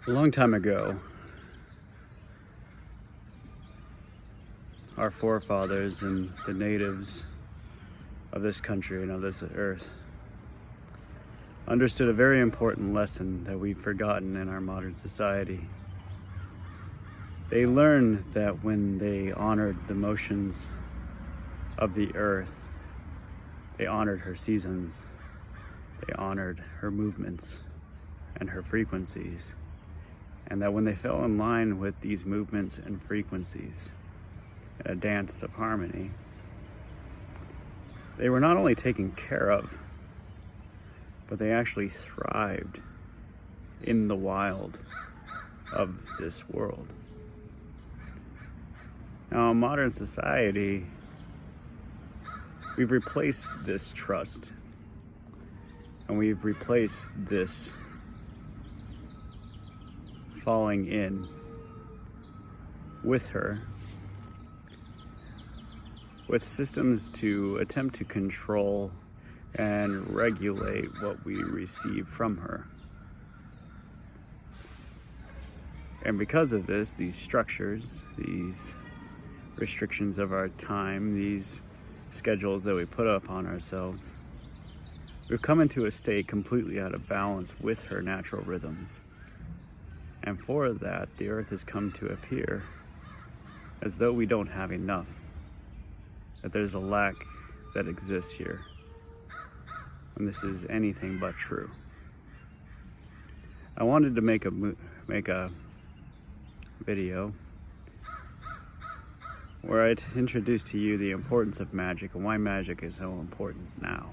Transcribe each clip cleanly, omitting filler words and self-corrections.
A long time ago, our forefathers and the natives of this country and of this earth understood a very important lesson that we've forgotten in our modern society. They learned that when they honored the motions of the earth, they honored her seasons, they honored her movements and her frequencies, and that when they fell in line with these movements and frequencies in a dance of harmony, they were not only taken care of, but they actually thrived in the wild of this world. Now, in modern society, we've replaced this trust, and we've replaced this falling in with her with systems to attempt to control and regulate what we receive from her. And because of this, these structures, these restrictions of our time, these schedules that we put up on ourselves, we've come into a state completely out of balance with her natural rhythms. And for that, the earth has come to appear as though we don't have enough, that there's a lack that exists here, and this is anything but true. I wanted to make a video where I'd introduce to you the importance of magic and why magic is so important now.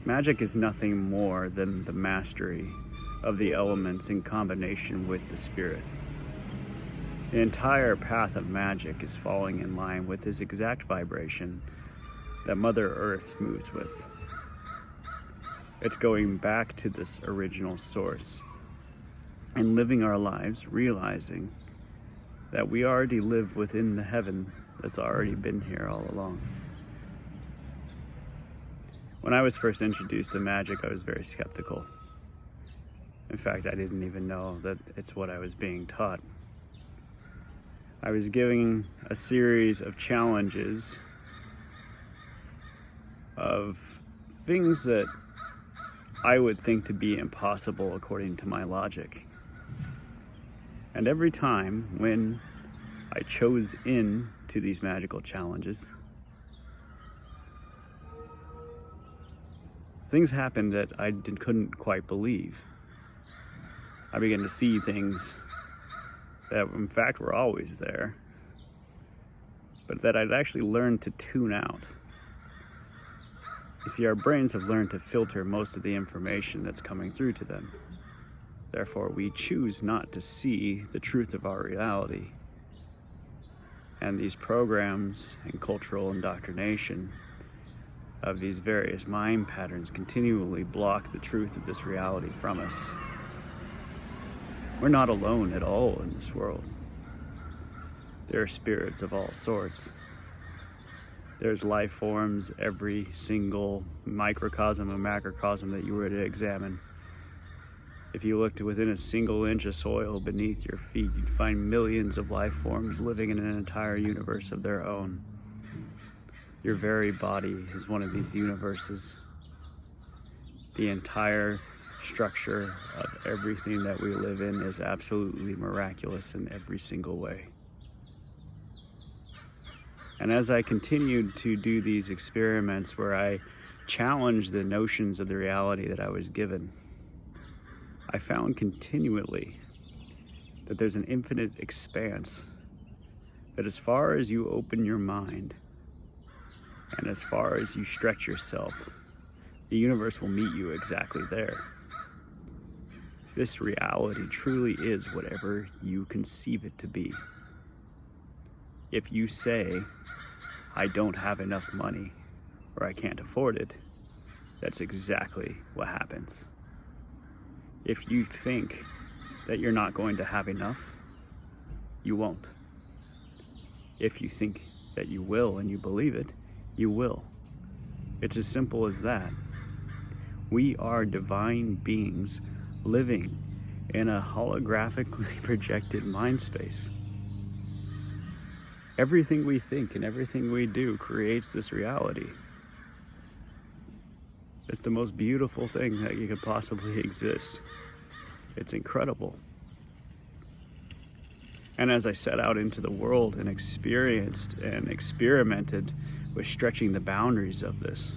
Magic is nothing more than the mastery of the elements in combination with the spirit. The entire path of magic is falling in line with this exact vibration that Mother Earth moves with. It's going back to this original source and living our lives realizing that we already live within the heaven that's already been here all along. When I was first introduced to magic, I was very skeptical. In fact, I didn't even know that it's what I was being taught. I was given a series of challenges of things that I would think to be impossible according to my logic. And every time when I chose in to these magical challenges, things happened that I couldn't quite believe. I began to see things that in fact were always there, but that I'd actually learned to tune out. You see, our brains have learned to filter most of the information that's coming through to them. Therefore, we choose not to see the truth of our reality. And these programs and cultural indoctrination of these various mind patterns continually block the truth of this reality from us. We're not alone at all in this world. There are spirits of all sorts. There's life forms, every single microcosm and macrocosm that you were to examine. If you looked within a single inch of soil beneath your feet, you'd find millions of life forms living in an entire universe of their own. Your very body is one of these universes. The entire structure of everything that we live in is absolutely miraculous in every single way. And as I continued to do these experiments where I challenged the notions of the reality that I was given, I found continually that there's an infinite expanse, that as far as you open your mind and as far as you stretch yourself, the universe will meet you exactly there. This reality truly is whatever you conceive it to be. If you say, I don't have enough money, or I can't afford it, that's exactly what happens. If you think that you're not going to have enough, you won't. If you think that you will and you believe it, you will. It's as simple as that. We are divine beings living in a holographically projected mind space. Everything we think and everything we do creates this reality. It's the most beautiful thing that you could possibly exist. It's incredible. And as I set out into the world and experienced and experimented with stretching the boundaries of this,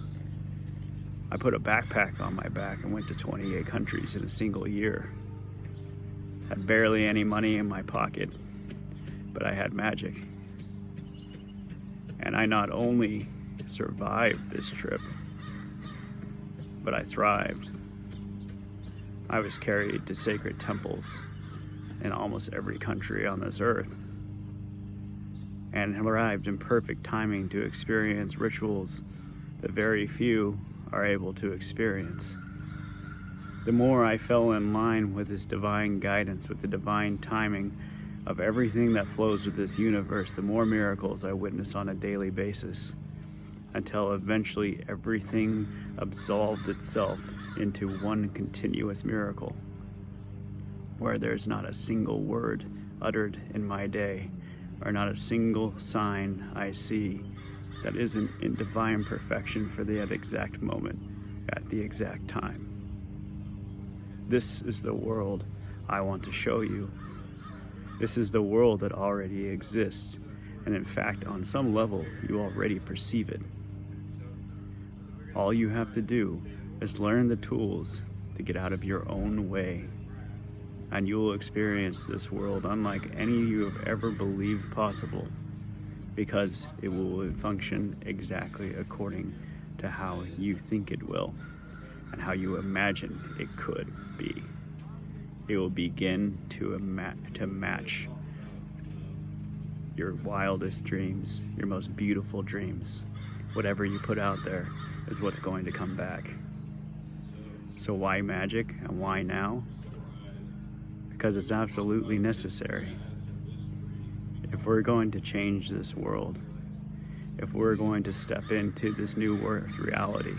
I put a backpack on my back and went to 28 countries in a single year. Had barely any money in my pocket, but I had Magick. And I not only survived this trip, but I thrived. I was carried to sacred temples in almost every country on this earth, and arrived in perfect timing to experience rituals that very few are able to experience. The more I fell in line with His divine guidance, with the divine timing of everything that flows with this universe, the more miracles I witness on a daily basis, until eventually everything absolved itself into one continuous miracle, where there's not a single word uttered in my day, or not a single sign I see that isn't in divine perfection for that exact moment, at the exact time. This is the world I want to show you. This is the world that already exists, and in fact, on some level, you already perceive it. All you have to do is learn the tools to get out of your own way, and you will experience this world unlike any you have ever believed possible, because it will function exactly according to how you think it will and how you imagine it could be. It will begin to match your wildest dreams, your most beautiful dreams. Whatever you put out there is what's going to come back. So why Magick and why now? Because it's absolutely necessary. If we're going to change this world, if we're going to step into this new earth reality,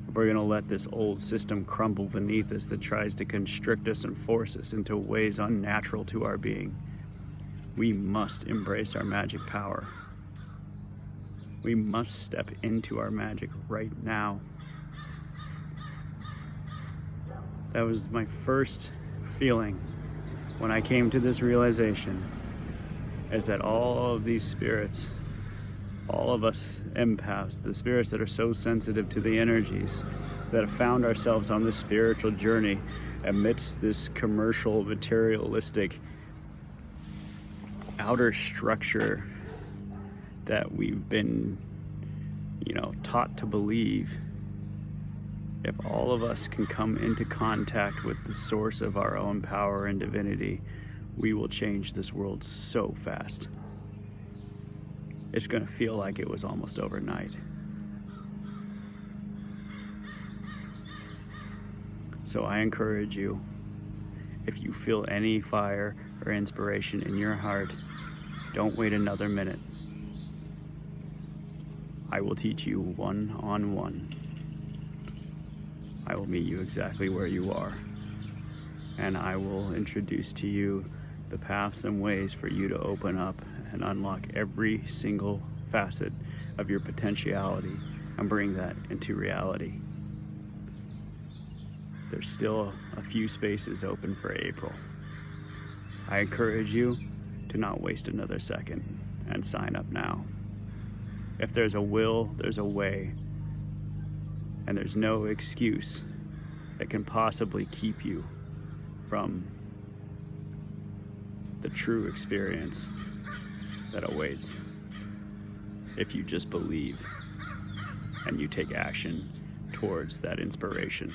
if we're going to let this old system crumble beneath us that tries to constrict us and force us into ways unnatural to our being, we must embrace our magic power. We must step into our magic right now. That was my first feeling when I came to this realization, is that all of these spirits, all of us empaths, the spirits that are so sensitive to the energies, that have found ourselves on this spiritual journey amidst this commercial, materialistic outer structure that we've been, taught to believe. If all of us can come into contact with the source of our own power and divinity, we will change this world so fast. It's going to feel like it was almost overnight. So I encourage you, if you feel any fire or inspiration in your heart, don't wait another minute. I will teach you one-on-one. I will meet you exactly where you are, and I will introduce to you the paths and ways for you to open up and unlock every single facet of your potentiality and bring that into reality. There's still a few spaces open for April. I encourage you to not waste another second and sign up now. If there's a will, there's a way, and there's no excuse that can possibly keep you from the true experience that awaits if you just believe and you take action towards that inspiration.